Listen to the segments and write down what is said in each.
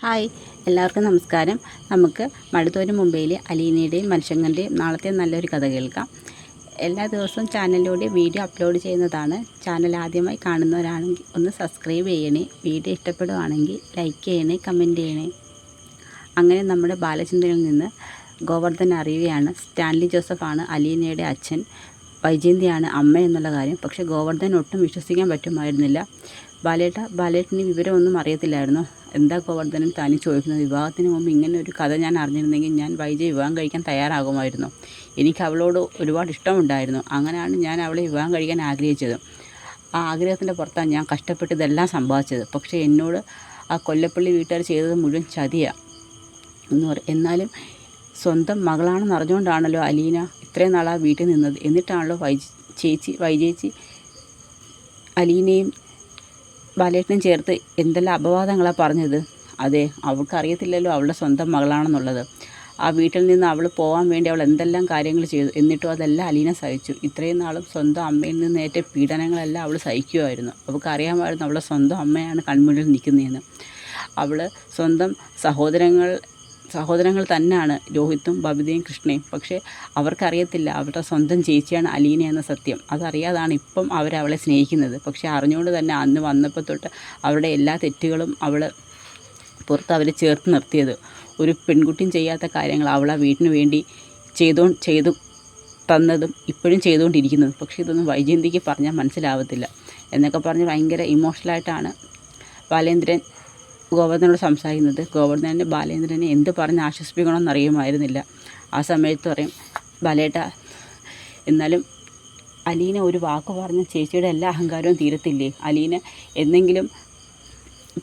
Hi, എല്ലാവർക്കും നമസ്കാരം. നമുക്ക് മടുത്തോരും മുംബൈയിലെ അലീനയുടെയും മനുഷ്യങ്ങളുടെയും നാളത്തെ നല്ലൊരു കഥ കേൾക്കാം. എല്ലാ ദിവസവും ചാനലിലൂടെ വീഡിയോ അപ്ലോഡ് ചെയ്യുന്നതാണ്. ചാനൽ ആദ്യമായി കാണുന്നവരാണെങ്കിൽ ഒന്ന് സബ്സ്ക്രൈബ് ചെയ്യണേ. വീഡിയോ ഇഷ്ടപ്പെടുകയാണെങ്കിൽ ലൈക്ക് ചെയ്യണേ, കമൻറ്റ് ചെയ്യണേ. അങ്ങനെ നമ്മുടെ ബാലചന്ദ്രനിൽ നിന്ന് ഗോവർദ്ധൻ അറിയുകയാണ് സ്റ്റാൻലി ജോസഫാണ് അലീനയുടെ അച്ഛൻ, വൈജയന്തിയാണ് അമ്മ എന്നുള്ള കാര്യം. പക്ഷേ ഗോവർദ്ധൻ ഒട്ടും വിശ്വസിക്കാൻ പറ്റുമായിരുന്നില്ല. ബാലേട്ടന് വിവരമൊന്നും അറിയത്തില്ലായിരുന്നു. എന്താ ഗോവർദ്ധനൻ താനും ചോദിക്കുന്നത്? വിവാഹത്തിന് മുമ്പ് ഇങ്ങനെ ഒരു കഥ ഞാൻ അറിഞ്ഞിരുന്നെങ്കിൽ ഞാൻ വൈജയെ വിവാഹം കഴിക്കാൻ തയ്യാറാകുമായിരുന്നു. എനിക്ക് അവളോട് ഒരുപാട് ഇഷ്ടമുണ്ടായിരുന്നു. അങ്ങനെയാണ് ഞാൻ അവളെ വിവാഹം കഴിക്കാൻ ആഗ്രഹിച്ചത്. ആ ആഗ്രഹത്തിൻ്റെ പുറത്താണ് ഞാൻ കഷ്ടപ്പെട്ട് ഇതെല്ലാം സമ്പാദിച്ചത്. പക്ഷേ എന്നോട് ആ കൊല്ലപ്പള്ളി വീട്ടുകാർ ചെയ്തത് മുഴുവൻ ചതിയാണ് എന്ന് പറയും. എന്നാലും സ്വന്തം മകളാണെന്ന് അറിഞ്ഞുകൊണ്ടാണല്ലോ അലീന ഇത്രയും നാൾ ആ വീട്ടിൽ നിന്നത്. എന്നിട്ടാണല്ലോ വൈജേച്ചി അലീനയും ബാലേട്ടനും ചേർത്ത് എന്തെല്ലാം അപവാദങ്ങളാണ് പറഞ്ഞത്. അതെ, അവൾക്കറിയത്തില്ലല്ലോ അവളുടെ സ്വന്തം മകളാണെന്നുള്ളത്. ആ വീട്ടിൽ നിന്ന് അവൾ പോകാൻ വേണ്ടി അവൾ എന്തെല്ലാം കാര്യങ്ങൾ ചെയ്തു. എന്നിട്ടും അതെല്ലാം അലീന സഹിച്ചു. ഇത്രയും നാളും സ്വന്തം അമ്മയിൽ നിന്ന് ഏറ്റ പീഡനങ്ങളെല്ലാം അവൾ സഹിക്കുമായിരുന്നു. അവൾക്കറിയാമായിരുന്നു അവളുടെ സ്വന്തം അമ്മയാണ് കൺമുന്നിൽ നിൽക്കുന്നതെന്ന്. അവൾ സ്വന്തം സഹോദരങ്ങൾ തന്നെയാണ് രോഹിത്തും ബബിതയും കൃഷ്ണയും. പക്ഷേ അവർക്കറിയത്തില്ല അവരുടെ സ്വന്തം ചേച്ചിയാണ് അലീന എന്ന സത്യം. അതറിയാതാണ് ഇപ്പം അവരവളെ സ്നേഹിക്കുന്നത്. പക്ഷേ അറിഞ്ഞുകൊണ്ട് തന്നെ അന്ന് വന്നപ്പോൾ തൊട്ട് അവരുടെ എല്ലാ തെറ്റുകളും അവൾ പുറത്ത് അവരെ ചേർത്ത് നിർത്തിയത്. ഒരു പെൺകുട്ടിയും ചെയ്യാത്ത കാര്യങ്ങൾ അവൾ ആ വീട്ടിന് വേണ്ടി ചെയ്തു തന്നതും ഇപ്പോഴും ചെയ്തുകൊണ്ടിരിക്കുന്നതും. പക്ഷേ ഇതൊന്നും വൈജയന്തിക്ക് പറഞ്ഞാൽ മനസ്സിലാവത്തില്ല എന്നൊക്കെ പറഞ്ഞ് ഭയങ്കര ഇമോഷണലായിട്ടാണ് ബാലേന്ദ്രൻ ഗോവർദ്ധനോട് സംസാരിക്കുന്നത്. ഗോവർദ്ധനന് ബാലേന്ദ്രനെ എന്ത് പറഞ്ഞ് ആശ്വസിപ്പിക്കണമെന്ന് അറിയുമായിരുന്നില്ല. ആ സമയത്ത് പറയും, ബാലേട്ട, എന്നാലും അലീന ഒരു വാക്ക് പറഞ്ഞ് ചേച്ചിയുടെ എല്ലാ അഹങ്കാരവും തീരത്തില്ലേ? അലീന എന്തെങ്കിലും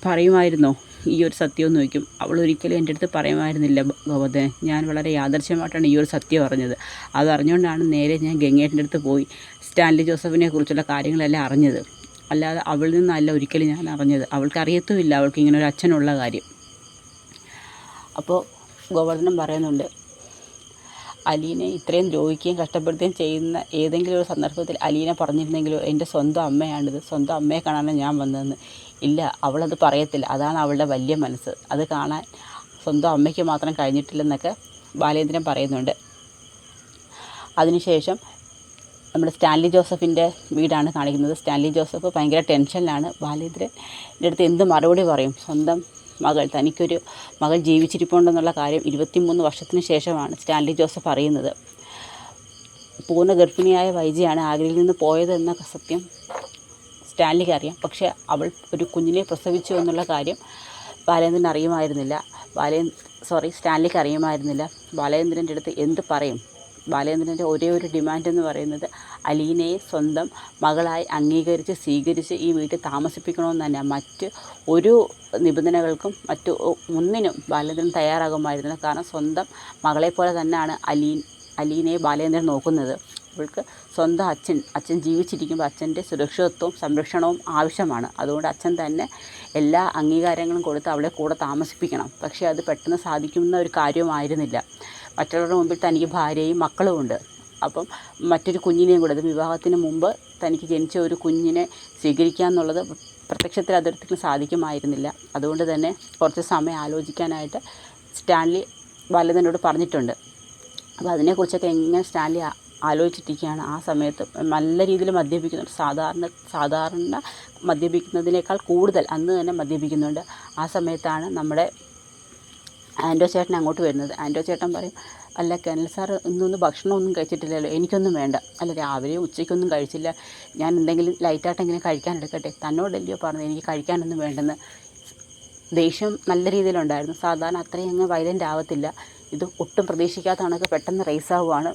പറയുമായിരുന്നോ ഈ ഒരു സത്യം എന്ന് ചോദിക്കും. അവൾ ഒരിക്കലും എൻ്റെ അടുത്ത് പറയുമായിരുന്നില്ല ഗോവർദ്ധനൻ. ഞാൻ വളരെ യാദർച്ഛ്യമായിട്ടാണ് ഈ ഒരു സത്യം അറിഞ്ഞത്. അതറിഞ്ഞുകൊണ്ടാണ് നേരെ ഞാൻ ഗംഗേട്ടൻ്റെ അടുത്ത് പോയി സ്റ്റാൻലി ജോസഫിനെ കുറിച്ചുള്ള കാര്യങ്ങളെല്ലാം അറിഞ്ഞത്. അല്ലാതെ അവളിൽ നിന്നല്ല ഒരിക്കലും ഞാൻ അറിഞ്ഞത്. അവൾക്കറിയത്തുമില്ല അവൾക്ക് ഇങ്ങനെ ഒരു അച്ഛനുള്ള കാര്യം. അപ്പോൾ ഗോവർദ്ധനൻ പറയുന്നുണ്ട്, അലീനെ ഇത്രയും ദ്രോഹിക്കുകയും കഷ്ടപ്പെടുത്തുകയും ചെയ്യുന്ന ഏതെങ്കിലും ഒരു സന്ദർഭത്തിൽ അലീന പറഞ്ഞിരുന്നെങ്കിലോ എൻ്റെ സ്വന്തം അമ്മയാണിത്, സ്വന്തം അമ്മയെ കാണാനാണ് ഞാൻ വന്നതെന്ന്. ഇല്ല, അവളത് പറയത്തില്ല. അതാണ് അവളുടെ വലിയ മനസ്സ്. അത് കാണാൻ സ്വന്തം അമ്മയ്ക്ക് മാത്രം കഴിഞ്ഞിട്ടില്ലെന്നൊക്കെ ബാലേന്ദ്രൻ പറയുന്നുണ്ട്. അതിനുശേഷം നമ്മുടെ സ്റ്റാൻലി ജോസഫിൻ്റെ വീടാണ് കാണിക്കുന്നത്. സ്റ്റാൻലി ജോസഫ് ഭയങ്കര ടെൻഷനിലാണ്. ബാലേന്ദ്രൻ്റെ അടുത്ത് എന്ത് മറുപടി പറയും? സ്വന്തം മകൾ, തനിക്കൊരു മകൾ ജീവിച്ചിരിപ്പുണ്ടെന്നുള്ള കാര്യം 23 വർഷത്തിന് ശേഷമാണ് സ്റ്റാൻലി ജോസഫ് അറിയുന്നത്. പൂർണ്ണ ഗർഭിണിയായ വൈജയാണ് ആഗ്രയിൽ നിന്ന് പോയതെന്ന സത്യം സ്റ്റാൻലിക്ക് അറിയാം. പക്ഷേ അവൾ ഒരു കുഞ്ഞിനെ പ്രസവിച്ചു എന്നുള്ള കാര്യം ബാലേന്ദ്രൻ അറിയുമായിരുന്നില്ല. സ്റ്റാൻലിക്ക് അറിയുമായിരുന്നില്ല. ബാലേന്ദ്രൻ്റെ അടുത്ത് എന്ത് പറയും? ബാലേന്ദ്രൻ്റെ ഒരേ ഒരു ഡിമാൻഡ് എന്ന് പറയുന്നത് അലീനയെ സ്വന്തം മകളായി സ്വീകരിച്ച് ഈ വീട്ടിൽ താമസിപ്പിക്കണമെന്ന് തന്നെ. മറ്റ് ഒരു നിബന്ധനകൾക്കും ഒന്നിനും ബാലേന്ദ്രൻ തയ്യാറാകുമായിരുന്നില്ല. കാരണം സ്വന്തം മകളെപ്പോലെ തന്നെയാണ് അലീനയെ ബാലേന്ദ്രൻ നോക്കുന്നത്. അവൾക്ക് സ്വന്തം അച്ഛൻ ജീവിച്ചിരിക്കുമ്പോൾ അച്ഛൻ്റെ സുരക്ഷിതത്വവും സംരക്ഷണവും ആവശ്യമാണ്. അതുകൊണ്ട് അച്ഛൻ തന്നെ എല്ലാ അംഗീകാരങ്ങളും കൊടുത്ത് അവളെ കൂടെ താമസിപ്പിക്കണം. പക്ഷേ അത് പെട്ടെന്ന് സാധിക്കുന്ന ഒരു കാര്യമായിരുന്നില്ല. മറ്റുള്ളവരുടെ മുമ്പിൽ തനിക്ക് ഭാര്യയും മക്കളും ഉണ്ട്. അപ്പം മറ്റൊരു കുഞ്ഞിനെയും കൂടെ, അത് വിവാഹത്തിന് മുമ്പ് തനിക്ക് ജനിച്ച ഒരു കുഞ്ഞിനെ സ്വീകരിക്കുക എന്നുള്ളത് പ്രത്യക്ഷത്തിൽ അതൊരിക്കലും സാധിക്കുമായിരുന്നില്ല. അതുകൊണ്ട് തന്നെ കുറച്ച് സമയം ആലോചിക്കാനായിട്ട് സ്റ്റാൻലി ബാലേന്ദ്രനോട് പറഞ്ഞിട്ടുണ്ട്. അപ്പോൾ അതിനെക്കുറിച്ചൊക്കെ എങ്ങനെ സ്റ്റാൻലി ആലോചിച്ചിരിക്കുകയാണ്. ആ സമയത്ത് നല്ല രീതിയിൽ മദ്യപിക്കുന്നുണ്ട്. സാധാരണ മദ്യപിക്കുന്നതിനേക്കാൾ കൂടുതൽ അന്ന് തന്നെ മദ്യപിക്കുന്നുണ്ട്. ആ സമയത്താണ് നമ്മുടെ ആൻഡോ ചേട്ടൻ അങ്ങോട്ട് വരുന്നത്. ആൻഡോ ചേട്ടൻ പറയും, അല്ല കെനൽ സാർ ഇന്നൊന്നും ഭക്ഷണമൊന്നും കഴിച്ചിട്ടില്ലല്ലോ, എനിക്കൊന്നും വേണ്ട. അല്ല, രാവിലെ ഉച്ചയ്ക്കൊന്നും കഴിച്ചില്ല, ഞാൻ എന്തെങ്കിലും ലൈറ്റായിട്ടെങ്കിലും കഴിക്കാൻ എടുക്കട്ടെ? തന്നോടല്ലയോ പറഞ്ഞത് എനിക്ക് കഴിക്കാനൊന്നും വേണ്ടെന്ന്. ദേഷ്യം നല്ല രീതിയിലുണ്ടായിരുന്നു. സാധാരണ അത്രയും അങ്ങ് വയലൻ്റ് ആവത്തില്ല. ഇത് ഒട്ടും പ്രതീക്ഷിക്കാത്ത കണക്ക് പെട്ടെന്ന് റേസ് ആവുകയാണ്.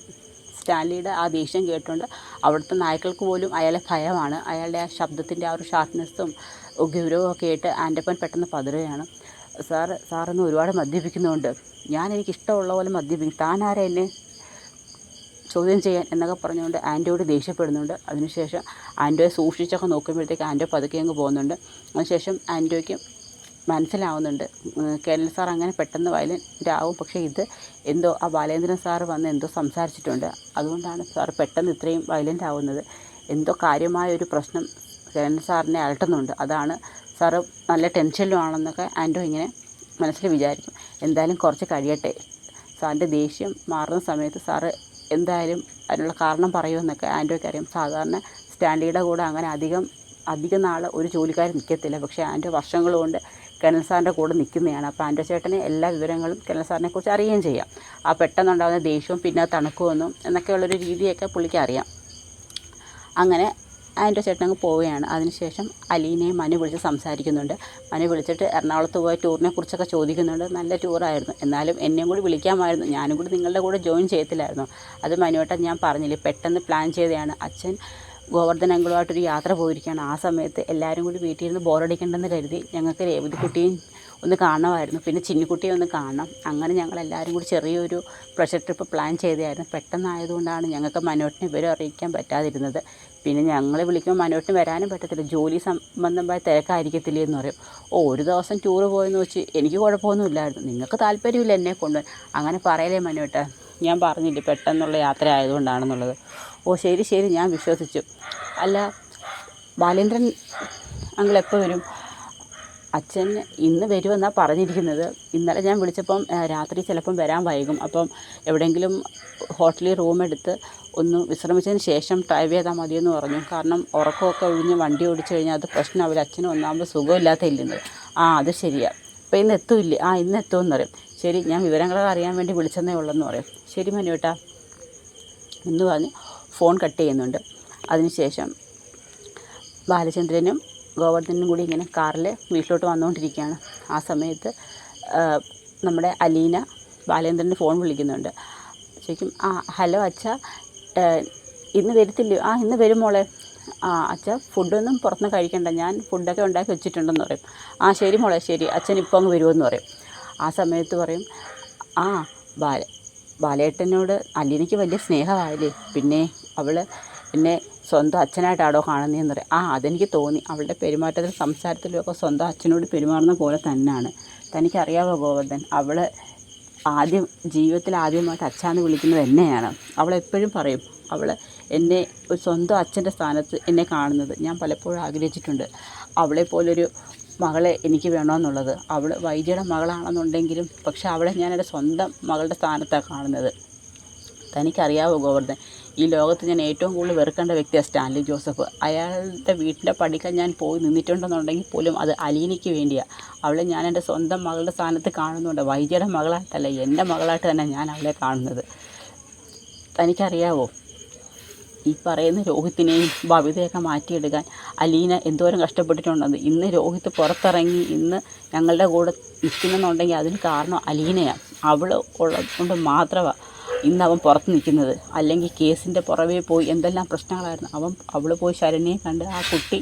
സ്റ്റാൻലിയുടെ ആ ദേഷ്യം കേട്ടുകൊണ്ട് അവിടുത്തെ നായ്ക്കൾക്ക് പോലും അയാളെ ഭയമാണ്. അയാളുടെ ആ ശബ്ദത്തിൻ്റെ ആ ഒരു ഷാർപ്നെസ്സും ഗൗരവവും ഒക്കെ ആയിട്ട് ആൻ്റപ്പൻ പെട്ടെന്ന് പതറുകയാണ്. സാറൊന്ന് ഒരുപാട് മദ്യപിക്കുന്നുണ്ട്. എനിക്കിഷ്ടമുള്ള പോലെ മദ്യപിക്കും. താനാരാ എന്നെ ചോദ്യം ചെയ്യാൻ എന്നൊക്കെ പറഞ്ഞുകൊണ്ട് ആൻറ്റോയോട് ദേഷ്യപ്പെടുന്നുണ്ട്. അതിനുശേഷം ആൻറ്റോയെ സൂക്ഷിച്ചൊക്കെ നോക്കുമ്പോഴത്തേക്ക് ആൻറ്റോ പതുക്കെ അങ്ങ് പോകുന്നുണ്ട്. അതിനുശേഷം ആൻറ്റോയ്ക്ക് മനസ്സിലാവുന്നുണ്ട് കെനൽ സാർ അങ്ങനെ പെട്ടെന്ന് വയലൻ്റ് ആവും. പക്ഷേ ഇത് എന്തോ ആ ബാലേന്ദ്രൻ സാറ് വന്ന് എന്തോ സംസാരിച്ചിട്ടുണ്ട്. അതുകൊണ്ടാണ് സാർ പെട്ടെന്ന് ഇത്രയും വയലൻ്റ് ആവുന്നത്. എന്തോ കാര്യമായൊരു പ്രശ്നം കെനൽ സാറിനെ അലട്ടുന്നുണ്ട്. അതാണ് സാറ് നല്ല ടെൻഷനിലുമാണെന്നൊക്കെ ആൻറ്റോ ഇങ്ങനെ മനസ്സിൽ വിചാരിക്കും, എന്തായാലും കുറച്ച് കഴിയട്ടെ, സാറിൻ്റെ ദേഷ്യം മാറുന്ന സമയത്ത് സാറ് എന്തായാലും അതിനുള്ള കാരണം പറയുമെന്നൊക്കെ ആൻറ്റോയ്ക്ക് അറിയാം. സാധാരണ സ്റ്റാൻലിയുടെ കൂടെ അങ്ങനെ അധികം നാൾ ഒരു ജോലിക്കാർ നിൽക്കത്തില്ല. പക്ഷേ ആൻറ്റോ വർഷങ്ങൾ കൊണ്ട് കെനൽ സാറിൻ്റെ കൂടെ നിൽക്കുന്നതാണ്. അപ്പോൾ ആൻറ്റോ ചേട്ടന് എല്ലാ വിവരങ്ങളും കെനൽ സാറിനെക്കുറിച്ച് അറിയുകയും ചെയ്യാം. ആ പെട്ടെന്നുണ്ടാകുന്ന ദേഷ്യവും പിന്നെ തണുക്കുമെന്നും എന്നൊക്കെയുള്ളൊരു രീതിയൊക്കെ പുള്ളിക്ക് അറിയാം. അങ്ങനെ ആൻറ്റോ ചേട്ടൻ അങ്ങ് പോവുകയാണ്. അതിനുശേഷം അലീനയും മനു വിളിച്ച് സംസാരിക്കുന്നുണ്ട്. മനു വിളിച്ചിട്ട് എറണാകുളത്ത് പോയ ടൂറിനെ കുറിച്ചൊക്കെ ചോദിക്കുന്നുണ്ട്. നല്ല ടൂറായിരുന്നു, എന്നാലും എന്നെയും കൂടി വിളിക്കാമായിരുന്നു, ഞാനും കൂടി നിങ്ങളുടെ കൂടെ ജോയിൻ ചെയ്യത്തില്ലായിരുന്നു. അത് മനുവേട്ടൻ ഞാൻ പറഞ്ഞില്ലേ, പെട്ടെന്ന് പ്ലാൻ ചെയ്തതാണ്. അച്ഛൻ ഗോവർദ്ധൻ അങ്കിളുമായിട്ടൊരു യാത്ര പോയിരിക്കുകയാണ്. ആ സമയത്ത് എല്ലാവരും കൂടി വീട്ടിൽ നിന്ന് ബോറടിക്കണ്ടെന്ന് കരുതി ഞങ്ങൾക്ക് രേവതിക്കുട്ടിയും ഒന്ന് കാണണമായിരുന്നു, പിന്നെ ചിന്നിക്കുട്ടിയെ ഒന്ന് കാണണം. അങ്ങനെ ഞങ്ങളെല്ലാവരും കൂടി ചെറിയൊരു പ്ലഷർ ട്രിപ്പ് പ്ലാൻ ചെയ്തതായിരുന്നു. പെട്ടെന്നായതുകൊണ്ടാണ് ഞങ്ങൾക്ക് മനോട്ടിനെ വിവരം അറിയിക്കാൻ പറ്റാതിരുന്നത്. പിന്നെ ഞങ്ങൾ വിളിക്കുമ്പോൾ മനോട്ടിന് വരാനും പറ്റത്തില്ല, ജോലി സംബന്ധമായ തിരക്കായിരിക്കത്തില്ലേ എന്ന് പറയും. ഒരു ദിവസം ടൂറ് പോയെന്ന് വെച്ച് എനിക്ക് കുഴപ്പമൊന്നുമില്ലായിരുന്നു, നിങ്ങൾക്ക് താല്പര്യമില്ല എന്നെ കൊണ്ടുപോകാൻ. അങ്ങനെ പറയലേ മനോട്ട്, ഞാൻ പറഞ്ഞില്ലേ പെട്ടെന്നുള്ള യാത്ര ആയതുകൊണ്ടാണെന്നുള്ളത്. ശരി ശരി, ഞാൻ വിശ്വസിച്ചു. അല്ല, ബാലേന്ദ്രൻ അങ്കിൾ എപ്പോൾ വരും? അച്ഛൻ ഇന്ന് വരുമെന്നാണ് പറഞ്ഞിരിക്കുന്നത്. ഇന്നലെ ഞാൻ വിളിച്ചപ്പം രാത്രി ചിലപ്പം വരാൻ വൈകും, അപ്പം എവിടെയെങ്കിലും ഹോട്ടലിൽ റൂമെടുത്ത് ഒന്ന് വിശ്രമിച്ചതിന് ശേഷം ഡ്രൈവ് ചെയ്താൽ മതിയെന്ന് പറഞ്ഞു. കാരണം ഉറക്കമൊക്കെ ഒഴിഞ്ഞ് വണ്ടി ഓടിച്ചു കഴിഞ്ഞാൽ അത് പ്രശ്നമാവില്ല, അച്ഛനും ഒന്നാകുമ്പോൾ സുഖമില്ലാത്ത ഇല്ലെന്നത്. അത് ശരിയാണ്, അപ്പോൾ ഇന്ന് എത്തുമില്ലേ? ഇന്ന് എത്തുമെന്ന് പറയും. ശരി, ഞാൻ വിവരങ്ങളൊക്കെ അറിയാൻ വേണ്ടി വിളിച്ചെന്നേ ഉള്ളെന്ന് പറയും. ശരി മനുവേട്ടാ എന്ന് പറഞ്ഞ് ഫോൺ കട്ട് ചെയ്യുന്നുണ്ട്. അതിനുശേഷം ബാലചന്ദ്രനും ഗോവർദ്ധനും കൂടി ഇങ്ങനെ കാറിൽ വീട്ടിലോട്ട് വന്നുകൊണ്ടിരിക്കുകയാണ്. ആ സമയത്ത് നമ്മുടെ അലീന ബാലേന്ദ്രന് ഫോൺ വിളിക്കുന്നുണ്ട്. ശരിക്കും ഹലോ അച്ഛ, ഇന്ന് വരത്തില്ലയോ? ഇന്ന് വരും മോളെ. അച്ഛ ഫുഡൊന്നും പുറത്തുനിന്ന് കഴിക്കണ്ട, ഞാൻ ഫുഡൊക്കെ ഉണ്ടാക്കി വെച്ചിട്ടുണ്ടെന്ന് പറയും. ശരി മോളെ, ശരി, അച്ഛൻ ഇപ്പോൾ അങ്ങ് വരുമെന്ന് പറയും. ആ സമയത്ത് പറയും, ബാലേട്ടനോട് അലീനയ്ക്ക് വലിയ സ്നേഹമായില്ലേ, പിന്നെ അവൾ എന്നെ സ്വന്തം അച്ഛനായിട്ടാണോ കാണുന്നതെന്ന് പറയും. അതെനിക്ക് തോന്നി, അവളുടെ പെരുമാറ്റത്തിലും സംസാരത്തിലും ഒക്കെ സ്വന്തം അച്ഛനോട് പെരുമാറുന്ന പോലെ തന്നെയാണ്. തനിക്കറിയാവോ ഗോവർദ്ധൻ, അവൾ ജീവിതത്തിൽ ആദ്യമായിട്ട് അച്ഛാന്ന് വിളിക്കുന്നത് എന്നെയാണ്. അവളെപ്പോഴും പറയും, അവൾ എന്നെ ഒരു സ്വന്തം അച്ഛൻ്റെ സ്ഥാനത്ത് എന്നെ കാണുന്നത് ഞാൻ പലപ്പോഴും ആഗ്രഹിച്ചിട്ടുണ്ട്. അവളെപ്പോലൊരു മകളെ എനിക്ക് വേണമെന്നുള്ളത്. അവൾ വൈദ്യയുടെ മകളാണെന്നുണ്ടെങ്കിലും പക്ഷെ അവളെ ഞാൻ എൻ്റെ സ്വന്തം മകളുടെ സ്ഥാനത്താണ് കാണുന്നത്. തനിക്കറിയാവോ ഗോവർദ്ധൻ, ഈ ലോകത്ത് ഞാൻ ഏറ്റവും കൂടുതൽ വെറുക്കേണ്ട വ്യക്തിയാണ് സ്റ്റാൻലി ജോസഫ്. അയാളുടെ വീട്ടിൻ്റെ പടിക്കൽ ഞാൻ പോയി നിന്നിട്ടുണ്ടെന്നുണ്ടെങ്കിൽ പോലും അത് അലീനയ്ക്ക് വേണ്ടിയാണ്. അവളെ ഞാൻ എൻ്റെ സ്വന്തം മകളുടെ സ്ഥാനത്ത് കാണുന്നുണ്ട്, വൈദ്യയുടെ മകളായിട്ടല്ല, എൻ്റെ മകളായിട്ട് തന്നെ ഞാൻ അവളെ കാണുന്നത്. തനിക്കറിയാവോ, ഈ പറയുന്ന രോഹിത്തിനെയും ബബിതയൊക്കെ മാറ്റിയെടുക്കാൻ അലീന എന്തോരം കഷ്ടപ്പെട്ടിട്ടുണ്ടെന്ന്. ഇന്ന് രോഹിത്ത് പുറത്തിറങ്ങി ഇന്ന് ഞങ്ങളുടെ കൂടെ നിൽക്കുന്നെന്നുണ്ടെങ്കിൽ അതിന് കാരണം അലീനയാണ്. അവൾ ഉള്ളത് കൊണ്ട് മാത്രമാണ് ഇന്ന് അവൻ പുറത്ത് നിൽക്കുന്നത്. അല്ലെങ്കിൽ കേസിൻ്റെ പുറമേ പോയി എന്തെല്ലാം പ്രശ്നങ്ങളായിരുന്നു. അവൾ പോയി ശരണ്യെ കണ്ട് ആ കുട്ടി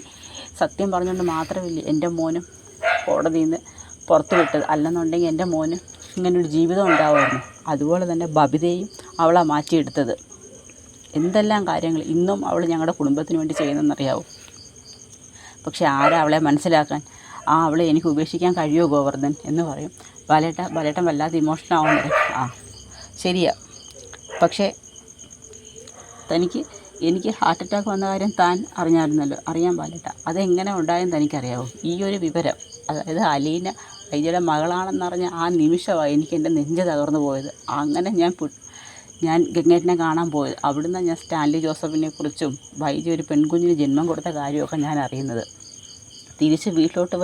സത്യം പറഞ്ഞുകൊണ്ട് മാത്രമില്ല എൻ്റെ മോനും കോടതിയിൽ നിന്ന് പുറത്ത് വിട്ടത്. അല്ലെന്നുണ്ടെങ്കിൽ എൻ്റെ മോന് ഇങ്ങനൊരു ജീവിതം ഉണ്ടാവുമായിരുന്നു. അതുപോലെ തന്നെ ബബിതയും അവളാണ് മാറ്റിയെടുത്തത്. എന്തെല്ലാം കാര്യങ്ങൾ ഇന്നും അവൾ ഞങ്ങളുടെ കുടുംബത്തിന് വേണ്ടി ചെയ്യുന്നതെന്നറിയാവും. പക്ഷെ ആരാ അവളെ മനസ്സിലാക്കാൻ? അവളെ എനിക്ക് ഉപേക്ഷിക്കാൻ കഴിയുമോ ഗോവർദ്ധൻ എന്ന് പറയും. ബാലേട്ടൻ വല്ലാതെ ഇമോഷണൽ ആവുന്നത്. ശരിയാ, പക്ഷേ എനിക്ക് ഹാർട്ട് അറ്റാക്ക് വന്ന കാര്യം താൻ അറിഞ്ഞായിരുന്നല്ലോ. അറിയാൻ ബാലേട്ട, അതെങ്ങനെ ഉണ്ടായെന്ന് തനിക്കറിയാവോ? ഈ ഒരു വിവരം, അതായത് അലീന വൈദ്യയുടെ മകളാണെന്നറിഞ്ഞ ആ നിമിഷമാണ് എനിക്ക് എൻ്റെ നെഞ്ച് തകർന്നു പോയത്. അങ്ങനെ ഞാൻ ഗംഗേട്ടനെ കാണാൻ പോയത്. അവിടുന്ന് ഞാൻ സ്റ്റാൻലി ജോസഫിനെ കുറിച്ചും വൈദ്യ ഒരു പെൺകുഞ്ഞിന് ജന്മം കൊടുത്ത കാര്യമൊക്കെ ഞാൻ അറിയുന്നത്. തിരിച്ച് വീട്ടിലോട്ട്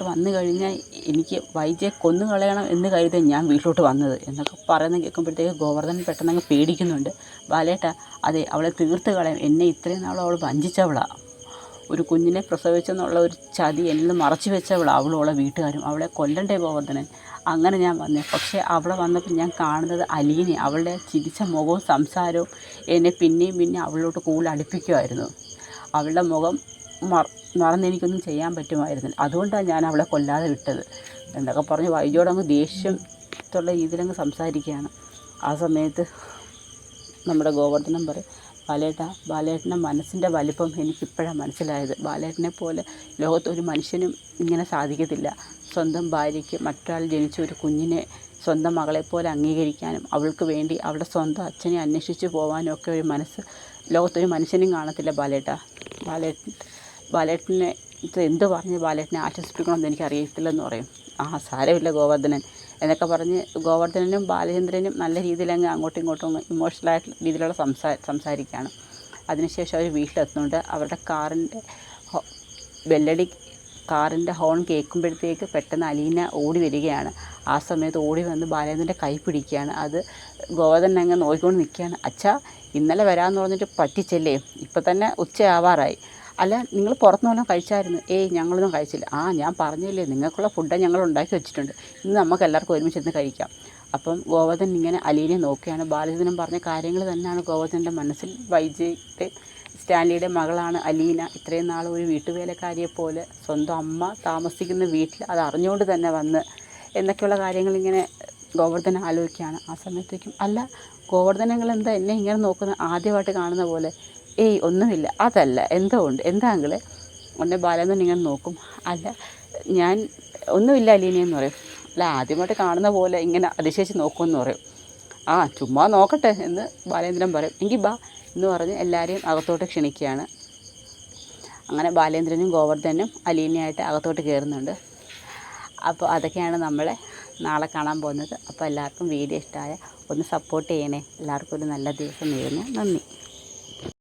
വന്നു കഴിഞ്ഞാൽ എനിക്ക് വൈദ്യയെ കൊന്നു കളയണം എന്ന് കരുതി ഞാൻ വീട്ടിലോട്ട് വന്നത് എന്നൊക്കെ പറയുന്നത് കേൾക്കുമ്പോഴത്തേക്ക് ഗോവർദ്ധൻ പെട്ടെന്നങ്ങ് പേടിക്കുന്നുണ്ട്. ബാലേട്ട, അതെ, അവളെ തീർത്ത് കളയും. എന്നെ ഇത്രയും നാളും അവൾ വഞ്ചിച്ചവളാണ്. ഒരു കുഞ്ഞിനെ പ്രസവിച്ചെന്നുള്ള ഒരു ചതി എന്നിൽ മറച്ചു വെച്ചവളാണ് അവളും അവളെ വീട്ടുകാരും. അവളെ കൊല്ലണ്ടേ ഗോവർദ്ധനൻ? അങ്ങനെ ഞാൻ വന്നേ. പക്ഷേ അവിടെ വന്നപ്പോൾ ഞാൻ കാണുന്നത് അലീനെ. അവളുടെ ചിരിച്ച മുഖവും സംസാരവും എന്നെ പിന്നെയും അവളോട്ട് കൂടുതൽ അടുപ്പിക്കുമായിരുന്നു. അവളുടെ മുഖം മറന്നെനിക്കൊന്നും ചെയ്യാൻ പറ്റുമായിരുന്നില്ല. അതുകൊണ്ടാണ് ഞാൻ അവളെ കൊല്ലാതെ വിട്ടത് എന്നൊക്കെ പറഞ്ഞ് വൈദ്യയോടങ്ങ് ദേഷ്യത്തുള്ള രീതിയിലങ്ങ് സംസാരിക്കുകയാണ്. ആ സമയത്ത് നമ്മുടെ ഗോവർദ്ധനം പറയും, ബാലേട്ടൻ്റെ മനസ്സിൻ്റെ വലിപ്പം എനിക്കിപ്പോഴാണ് മനസ്സിലായത്. ബാലേട്ടനെ പോലെ ലോകത്തൊരു മനുഷ്യനും ഇങ്ങനെ സാധിക്കത്തില്ല. സ്വന്തം ഭാര്യയ്ക്ക് മറ്റൊരാൾ ജനിച്ച ഒരു കുഞ്ഞിനെ സ്വന്തം മകളെപ്പോലെ അംഗീകരിക്കാനും അവൾക്ക് വേണ്ടി അവളുടെ സ്വന്തം അച്ഛനെ അന്വേഷിച്ച് പോകാനും ഒക്കെ ഒരു മനസ്സ് ലോകത്തൊരു മനുഷ്യനും കാണത്തില്ല ബാലേട്ടനെ ഇത് എന്ത് പറഞ്ഞ് ബാലേട്ടനെ ആശ്വസിപ്പിക്കണമെന്ന് എനിക്കറിയത്തില്ലെന്ന് പറയും. സാരമില്ല ഗോവർദ്ധനൻ എന്നൊക്കെ പറഞ്ഞ് ഗോവർദ്ധനനും ബാലചന്ദ്രനും നല്ല രീതിയിൽ അങ്ങോട്ടും ഇങ്ങോട്ടും ഇമോഷണലായിട്ടുള്ള രീതിയിലുള്ള സംസാരിക്കുകയാണ്. അതിനുശേഷം അവർ വീട്ടിലെത്തുന്നുണ്ട്. അവരുടെ കാറിൻ്റെ ബെല്ലടി കാറിൻ്റെ ഹോൺ കേൾക്കുമ്പോഴത്തേക്ക് പെട്ടെന്ന് അലീന ഓടി വരികയാണ്. ആ സമയത്ത് ഓടി വന്ന് ബാലേന്ദ്രൻ്റെ കൈ പിടിക്കുകയാണ്. അത് ഗോവർദ്ധനൻ അങ്ങ് നോക്കിക്കൊണ്ട് നിൽക്കുകയാണ്. അച്ഛാ, ഇന്നലെ വരാമെന്ന് പറഞ്ഞിട്ട് പറ്റിച്ചല്ലേ, ഇപ്പം തന്നെ ഉച്ചയാവാറായി. അല്ല, നിങ്ങൾ പുറത്തുനിന്ന് വല്ലതും കഴിച്ചായിരുന്നു? ഞങ്ങളൊന്നും കഴിച്ചില്ല. ഞാൻ പറഞ്ഞില്ലേ, നിങ്ങൾക്കുള്ള ഫുഡ് ഞങ്ങൾ ഉണ്ടാക്കി വെച്ചിട്ടുണ്ട്, ഇന്ന് നമുക്ക് എല്ലാവർക്കും ഒരുമിച്ചിരുന്ന് കഴിക്കാം. അപ്പം ഗോവർദ്ധനൻ ഇങ്ങനെ അലീനയെ നോക്കുകയാണ്. ബാലചന്ദ്രൻ പറഞ്ഞ കാര്യങ്ങൾ തന്നെയാണ് ഗോവർദ്ധനൻ്റെ മനസ്സിൽ. സ്റ്റാൻലിയുടെ മകളാണ് അലീന. ഇത്രയും നാൾ ഒരു വീട്ടുവേലക്കാരിയെപ്പോലെ സ്വന്തം അമ്മ താമസിക്കുന്ന വീട്ടിൽ അത് അറിഞ്ഞുകൊണ്ട് തന്നെ വന്ന് എന്നൊക്കെയുള്ള കാര്യങ്ങളിങ്ങനെ ഗോവർദ്ധനൻ ആലോചിക്കുകയാണ്. ആ സമയത്തേക്കും, അല്ല ഗോവർദ്ധനൻ, നിങ്ങൾ എന്താ എന്നെ ഇങ്ങനെ നോക്കുന്നത്? ആദ്യമായിട്ട് കാണുന്ന പോലെ. ഒന്നുമില്ല, അതല്ല, എന്തോ ഉണ്ട്, എന്താ അങ്കിളെ? ഉടനെ ബാലചന്ദ്രൻ ഇങ്ങനെ നോക്കും. അല്ല, ഞാൻ ഒന്നുമില്ല അലീനയെന്ന് പറയും. അല്ല, ആദ്യമായിട്ട് കാണുന്ന പോലെ ഇങ്ങനെ അതിശയിച്ച് നോക്കുമെന്ന് പറയും. ചുമ്മാ നോക്കട്ടെ എന്ന് ബാലേന്ദ്രൻ പറയും. എങ്കിൽ ബാ എന്ന് പറഞ്ഞ് എല്ലാവരെയും അകത്തോട്ട് ക്ഷണിക്കുകയാണ്. അങ്ങനെ ബാലേന്ദ്രനും ഗോവർദ്ധനും അലീനയായിട്ട് അകത്തോട്ട് കയറുന്നുണ്ട്. അപ്പോൾ അതൊക്കെയാണ് നമ്മളെ നാളെ കാണാൻ പോകുന്നത്. അപ്പോൾ എല്ലാവർക്കും വീഡിയോ ഇഷ്ടമായ ഒന്ന് സപ്പോർട്ട് ചെയ്യണേ. എല്ലാവർക്കും ഒരു നല്ല ദിവസം നേരുന്നു. നന്ദി.